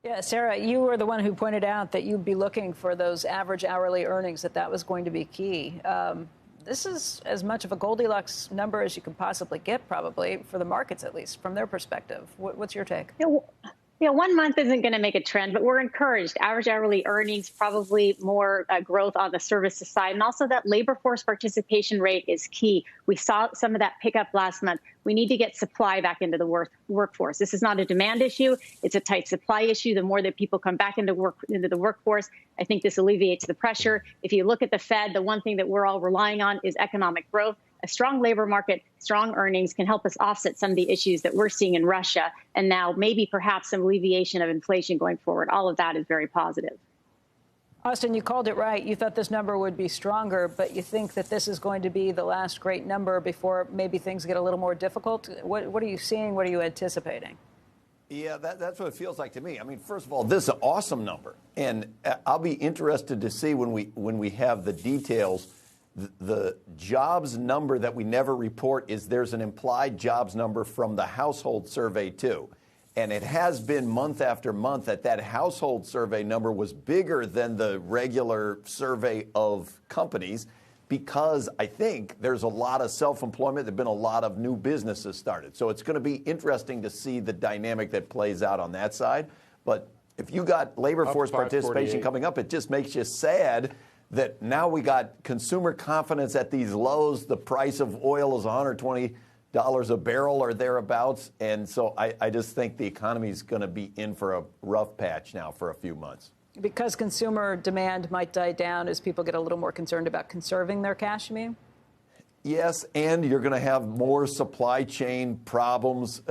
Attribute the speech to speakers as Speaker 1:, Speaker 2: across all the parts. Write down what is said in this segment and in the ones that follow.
Speaker 1: Yeah, Sarah, you were the one who pointed out that you'd be looking for those average hourly earnings, that was going to be key. This is as much of a Goldilocks number as you could possibly get, probably, for the markets, at least, from their perspective. What's your take?
Speaker 2: Yeah, 1 month isn't going to make a trend, but we're encouraged. Average hourly earnings, probably more growth on the services side. And also that labor force participation rate is key. We saw some of that pickup last month. We need to get supply back into the workforce. This is not a demand issue. It's a tight supply issue. The more that people come back into the workforce, I think this alleviates the pressure. If you look at the Fed, the one thing that we're all relying on is economic growth. A strong labor market, strong earnings can help us offset some of the issues that we're seeing in Russia, and now maybe perhaps some alleviation of inflation going forward. All of that is very positive.
Speaker 1: Austin, you called it right. You thought this number would be stronger, but you think that this is going to be the last great number before maybe things get a little more difficult? What are you seeing? What are you anticipating?
Speaker 3: Yeah, that's what it feels like to me. I mean, first of all, this is an awesome number, and I'll be interested to see when we have the details. The jobs number that we never report is there's an implied jobs number from the household survey, too. And it has been month after month that household survey number was bigger than the regular survey of companies because I think there's a lot of self-employment. There have been a lot of new businesses started. So it's going to be interesting to see the dynamic that plays out on that side. But if you got labor force participation coming up, it just makes you sad that now we got consumer confidence at these lows. The price of oil is $120 a barrel or thereabouts. And so I just think the economy is going to be in for a rough patch now for a few months.
Speaker 1: Because consumer demand might die down as people get a little more concerned about conserving their cash, you mean?
Speaker 3: Yes, and you're going to have more supply chain problems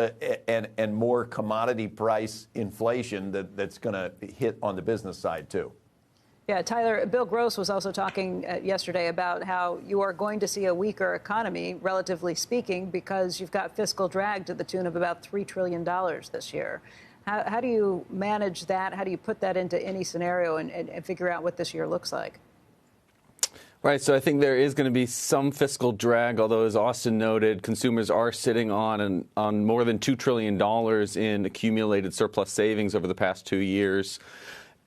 Speaker 3: and more commodity price inflation that's going to hit on the business side, too.
Speaker 1: Yeah, Tyler, Bill Gross was also talking yesterday about how you are going to see a weaker economy, relatively speaking, because you've got fiscal drag to the tune of about $3 trillion this year. How do you manage that? How do you put that into any scenario and figure out what this year looks like?
Speaker 4: Right. So I think there is going to be some fiscal drag, although, as Austin noted, consumers are sitting on more than $2 trillion in accumulated surplus savings over the past 2 years.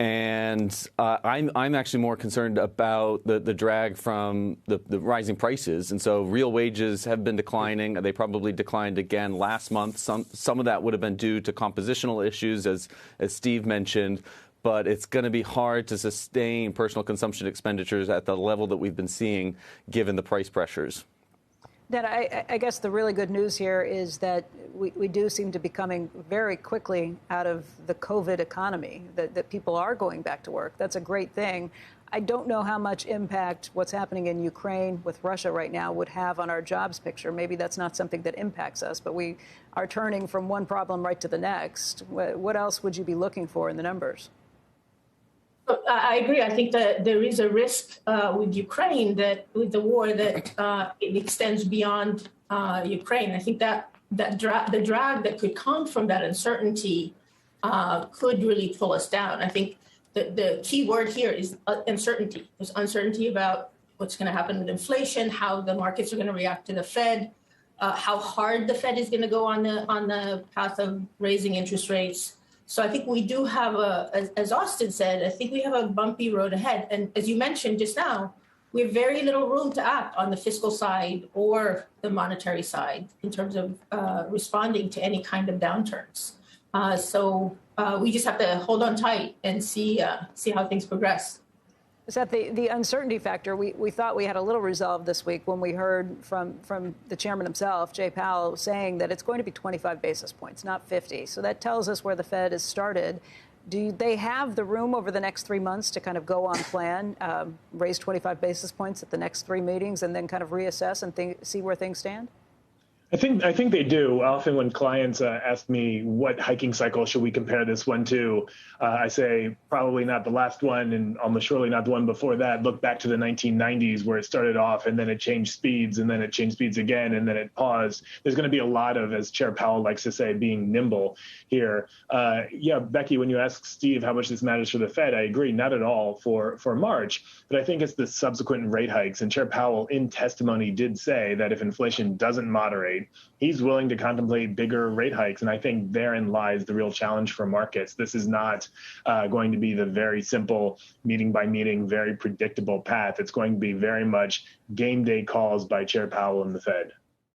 Speaker 4: And I'm actually more concerned about the drag from the rising prices. And so real wages have been declining. They probably declined again last month. Some of that would have been due to compositional issues, as Steve mentioned. But it's going to be hard to sustain personal consumption expenditures at the level that we've been seeing, given the price pressures.
Speaker 1: Ned, I guess the really good news here is that we do seem to be coming very quickly out of the COVID economy, that people are going back to work. That's a great thing. I don't know how much impact what's happening in Ukraine with Russia right now would have on our jobs picture. Maybe that's not something that impacts us, but we are turning from one problem right to the next. What else would you be looking for in the numbers?
Speaker 5: I agree. I think that there is a risk with Ukraine that with the war that it extends beyond Ukraine. I think that the drag that could come from that uncertainty could really pull us down. I think the key word here is uncertainty. There's uncertainty about what's going to happen with inflation, how the markets are going to react to the Fed, how hard the Fed is going to go on the path of raising interest rates. So I think we do have as Austin said, I think we have a bumpy road ahead. And as you mentioned just now, we have very little room to act on the fiscal side or the monetary side in terms of responding to any kind of downturns. So we just have to hold on tight and see how things progress.
Speaker 1: Is that the uncertainty factor? We thought we had a little resolve this week when we heard from the chairman himself, Jay Powell, saying that it's going to be 25 basis points, not 50. So that tells us where the Fed has started. Do they have the room over the next 3 months to kind of go on plan, raise 25 basis points at the next 3 meetings, and then kind of reassess and see where things stand?
Speaker 6: I think they do. Often when clients ask me what hiking cycle should we compare this one to, I say probably not the last one and almost surely not the one before that. Look back to the 1990s where it started off and then it changed speeds and then it changed speeds again and then it paused. There's going to be a lot of, as Chair Powell likes to say, being nimble here. Yeah, Becky, when you ask Steve how much this matters for the Fed, I agree, not at all for March. But I think it's the subsequent rate hikes. And Chair Powell in testimony did say that if inflation doesn't moderate, rate, he's willing to contemplate bigger rate hikes. And I think therein lies the real challenge for markets. This is not going to be the very simple meeting by meeting, very predictable path. It's going to be very much game day calls by Chair Powell and the Fed.